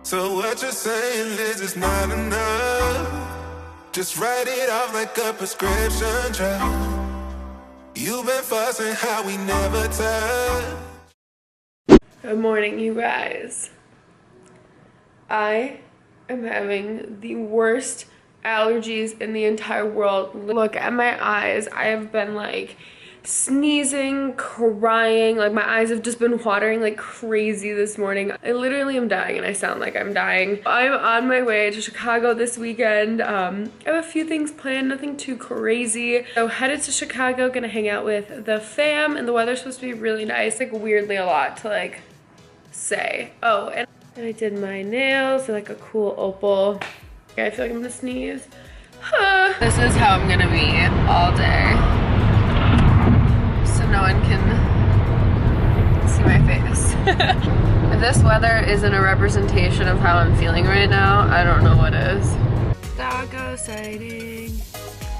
So what you're saying is it's not enough. Just write it off like a prescription drug. You've been fussing how we never touch. Good morning, you guys. I am having the worst allergies in the entire world. Look at my eyes. I have been like sneezing, crying, like my eyes have just been watering like crazy this morning. I literally am dying and I sound like I'm dying. I'm on my way to Chicago this weekend. I have a few things planned, nothing too crazy. So headed to Chicago, gonna hang out with the fam, and the weather's supposed to be really nice, like weirdly a lot to like say. Oh, and I did my nails, they're like a cool opal. I feel like I'm gonna sneeze. This is how I'm gonna be all day. So no one can see my face. If this weather isn't a representation of how I'm feeling right now, I don't know what is. Doggo sighting.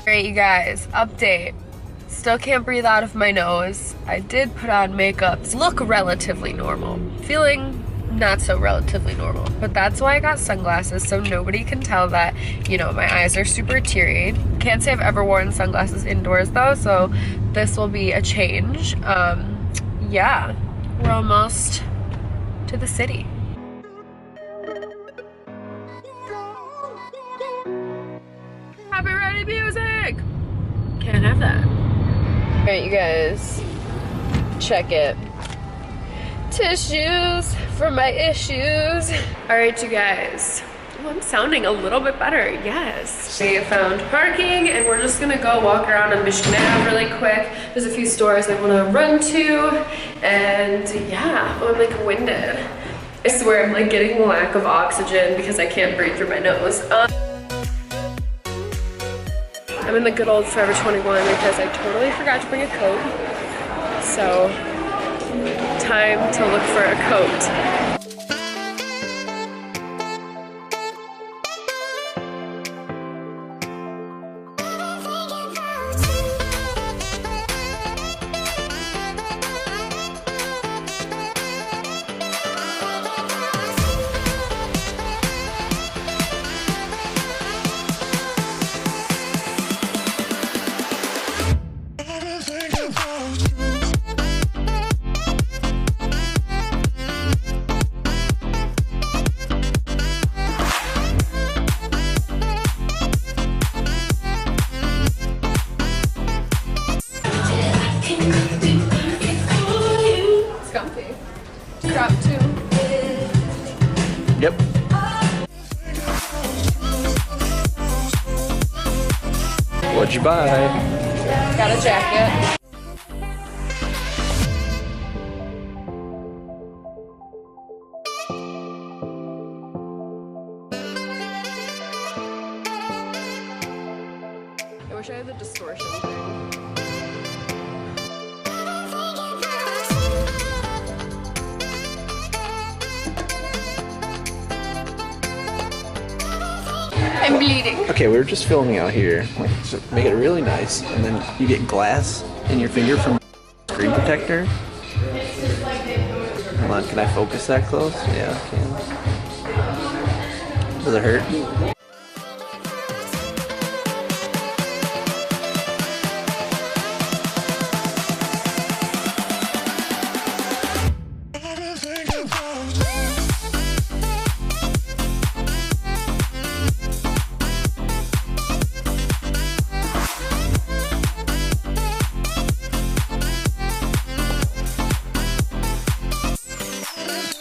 Alright, you guys, update. Still can't breathe out of my nose. I did put on makeup. Look relatively normal. Feeling not so relatively normal. But that's why I got sunglasses, so nobody can tell that, you know, my eyes are super teary. Can't say I've ever worn sunglasses indoors though, so this will be a change. Yeah, we're almost to the city. Happy ready music! Can't have that. Alright, you guys, check it. Tissues for my issues. Alright, you guys. Oh, I'm sounding a little bit better, yes. We found parking and we're just gonna go walk around on Michigan Ave really quick. There's a few stores I wanna run to, and yeah, oh, I'm like winded. I swear I'm like getting a lack of oxygen because I can't breathe through my nose. I'm in the good old Forever 21 because I totally forgot to bring a coat. So, time to look for a coat. Yep. What'd you buy? Got a jacket. I wish I had the distortion thing. I'm bleeding. Okay, we were just filming out here. So make it really nice, and then you get glass in your finger from screen protector. Hold on, can I focus that close? Yeah, I can. Does it hurt?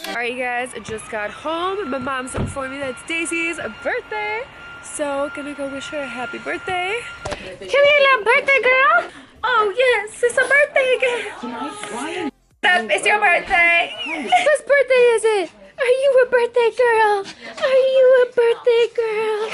Alright, you guys, I just got home. My mom said before me that it's Daisy's birthday. So, gonna go wish her a happy birthday. Come here, little birthday girl. Oh, yes, it's a birthday girl. It's your birthday. Whose birthday is it? Are you a birthday girl? Are you a birthday girl?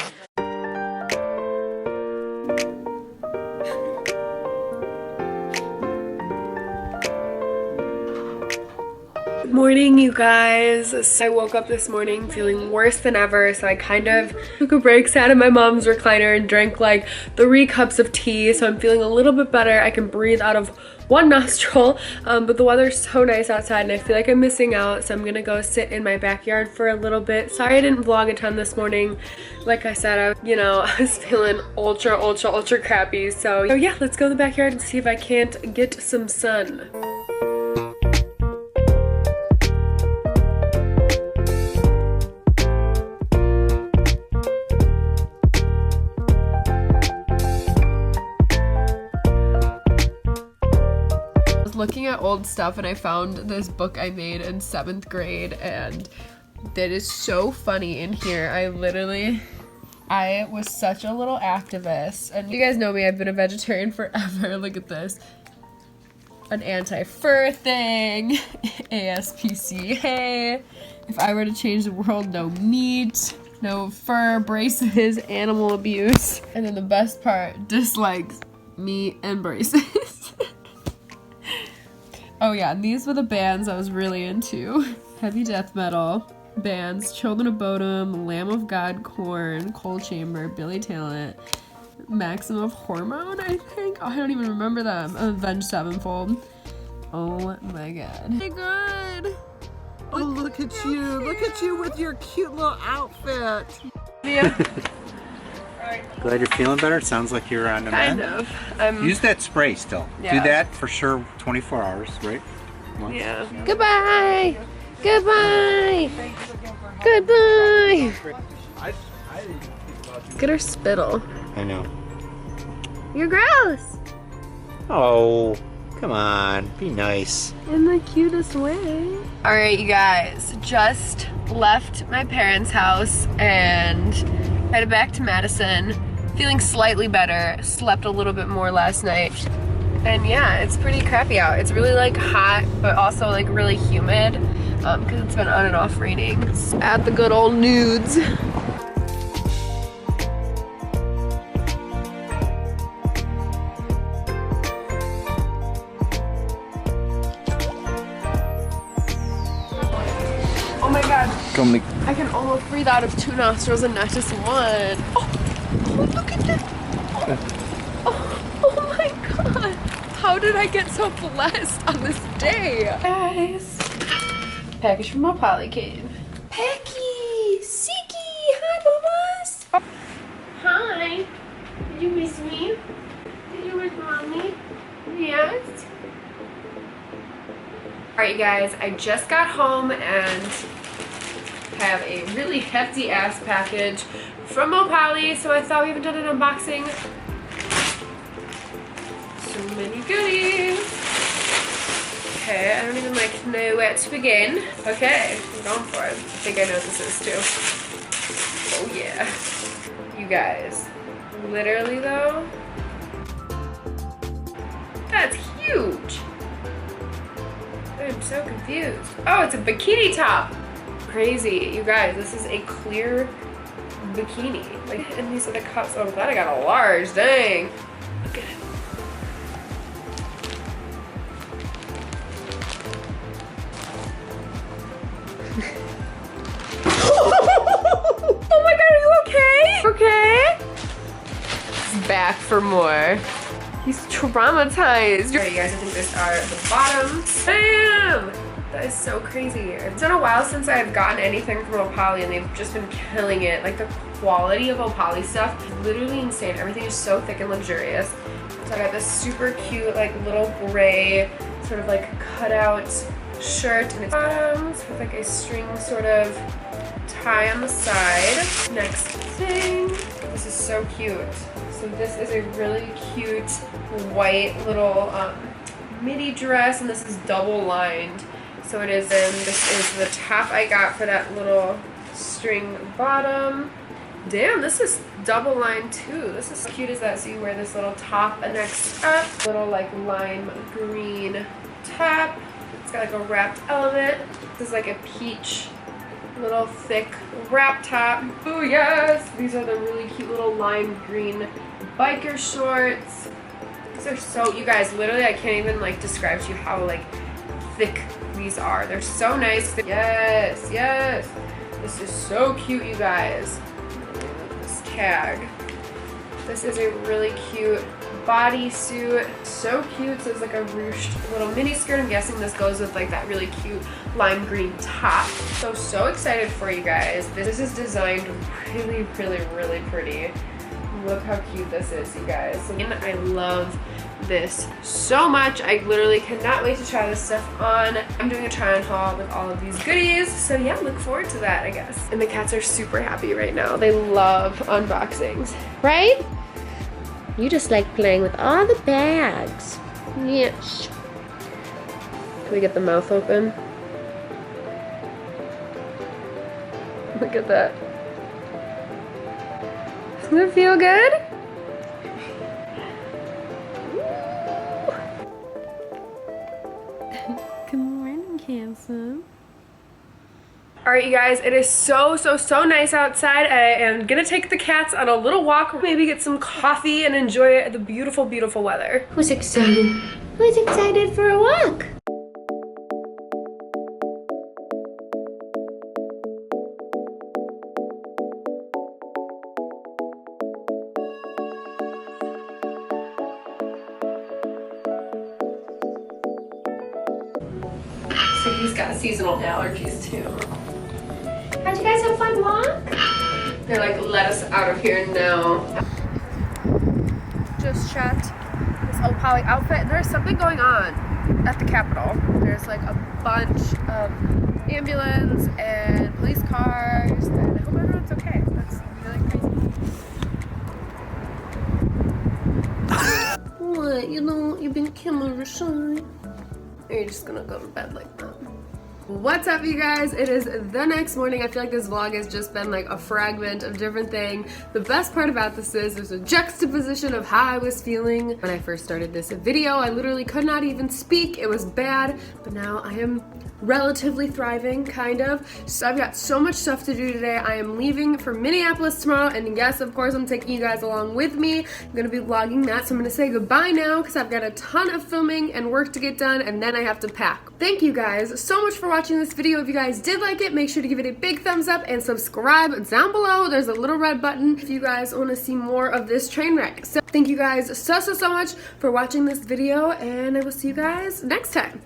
Good morning, you guys. So I woke up this morning feeling worse than ever, so I kind of took a break, sat in my mom's recliner and drank like 3 cups of tea, so I'm feeling a little bit better. I can breathe out of one nostril, but the weather's so nice outside and I feel like I'm missing out, so I'm gonna go sit in my backyard for a little bit. Sorry I didn't vlog a ton this morning. Like I said, I was feeling ultra crappy, so yeah, let's go in the backyard and see if I can't get some sun. Looking at old stuff and I found this book I made in 7th grade and that is so funny in here. I was such a little activist, and you guys know me, I've been a vegetarian forever. Look at this. An anti-fur thing, ASPCA, if I were to change the world, no meat, no fur, braces, animal abuse, and then the best part, dislikes meat and braces. Oh yeah, and these were the bands I was really into. Heavy death metal bands, Children of Bodom, Lamb of God, Korn, Cold Chamber, Billy Talent, Maximum of Hormone, I think. Oh, I don't even remember them. Avenged Sevenfold. Oh my god. My god. Oh, look at you. Okay. Look at you with your cute little outfit. Yeah. Glad you're feeling better. It sounds like you're on the mend. Kind of. Use that spray still. Yeah. Do that for sure 24 hours, right? Once. Yeah. Goodbye. Goodbye. Goodbye. Look at her spittle. I know. You're gross. Oh, come on. Be nice. In the cutest way. All right, you guys. Just left my parents' house and headed back to Madison. Feeling slightly better. Slept a little bit more last night. And yeah, it's pretty crappy out. It's really like hot, but also like really humid because it's been on and off raining. At the good old nudes. Oh my god. I can almost breathe out of 2 nostrils and not just one. Oh, look at that. Oh my god. How did I get so blessed on this day? Guys. Package from my Polly Cave. Pecky! Siki! Hi, Bubba's! Oh. Hi. Did you miss me? Did you miss mommy? Yes. Alright, you guys. I just got home and have a really hefty ass package from Opali, so I thought we haven't done an unboxing. So many goodies. Okay, I don't even know where to begin. Okay, I'm going for it. I think I know what this is too. Oh yeah. You guys, literally though, that's huge. I'm so confused. Oh, it's a bikini top. Crazy. You guys, this is a clear bikini. Like, and these are the cups. Oh, I'm glad I got a large. Dang. Look at it. Oh my god, are you okay? Okay? He's back for more. He's traumatized. Alright, you guys, I think these are the bottoms. Bam! That is so crazy. It's been a while since I've gotten anything from Opali and they've just been killing it. Like the quality of Opali stuff is literally insane. Everything is so thick and luxurious. So I got this super cute like little gray sort of like cutout shirt and it's bottoms with like a string sort of tie on the side. Next thing, this is so cute. So this is a really cute white little midi dress and this is double lined. So it is, and this is the top I got for that little string bottom. Damn, this is double lined too. This is as cute as that. So you wear this little top and next up, little like lime green top. It's got like a wrapped element. This is like a peach little thick wrap top. Oh yes! These are the really cute little lime green biker shorts. These are so, you guys, literally I can't even like describe to you how like thick these are. They're so nice. Yes, yes. This is so cute, you guys. This tag. This is a really cute bodysuit. So cute. So it's like a ruched little mini skirt. I'm guessing this goes with like that really cute lime green top. So excited for you guys. This is designed really, really, really pretty. Look how cute this is, you guys. And I love this so much. I literally cannot wait to try this stuff on. I'm doing a try on haul with all of these goodies. So yeah, look forward to that, I guess. And the cats are super happy right now. They love unboxings, right? You just like playing with all the bags. Yes. Can we get the mouth open? Look at that. Doesn't it feel good? Good morning, handsome. Alright, you guys, it is so nice outside. I am gonna take the cats on a little walk, maybe get some coffee and enjoy the beautiful, beautiful weather. Who's excited? Who's excited for a walk? So he's got seasonal allergies too. How'd you guys have fun walk? They're like, let us out of here now. Just checked this old poly outfit. There's something going on at the Capitol. There's like a bunch of ambulance and police cars, and I hope everyone's okay. That's really crazy. What? You know, you've been camera shy. Or you're just gonna go to bed like that. What's up, you guys? It is the next morning. I feel like this vlog has just been like a fragment of different things. The best part about this is there's a juxtaposition of how I was feeling when I first started this video. I literally could not even speak. It was bad, but now I am relatively thriving, kind of. So I've got so much stuff to do today. I am leaving for Minneapolis tomorrow, and yes, of course, I'm taking you guys along with me. I'm gonna be vlogging that, so I'm gonna say goodbye now because I've got a ton of filming and work to get done, and then I have to pack. Thank you guys so much for watching this video. If you guys did like it, make sure to give it a big thumbs up and subscribe down below. There's a little red button if you guys want to see more of this train wreck. So thank you guys so much for watching this video, and I will see you guys next time.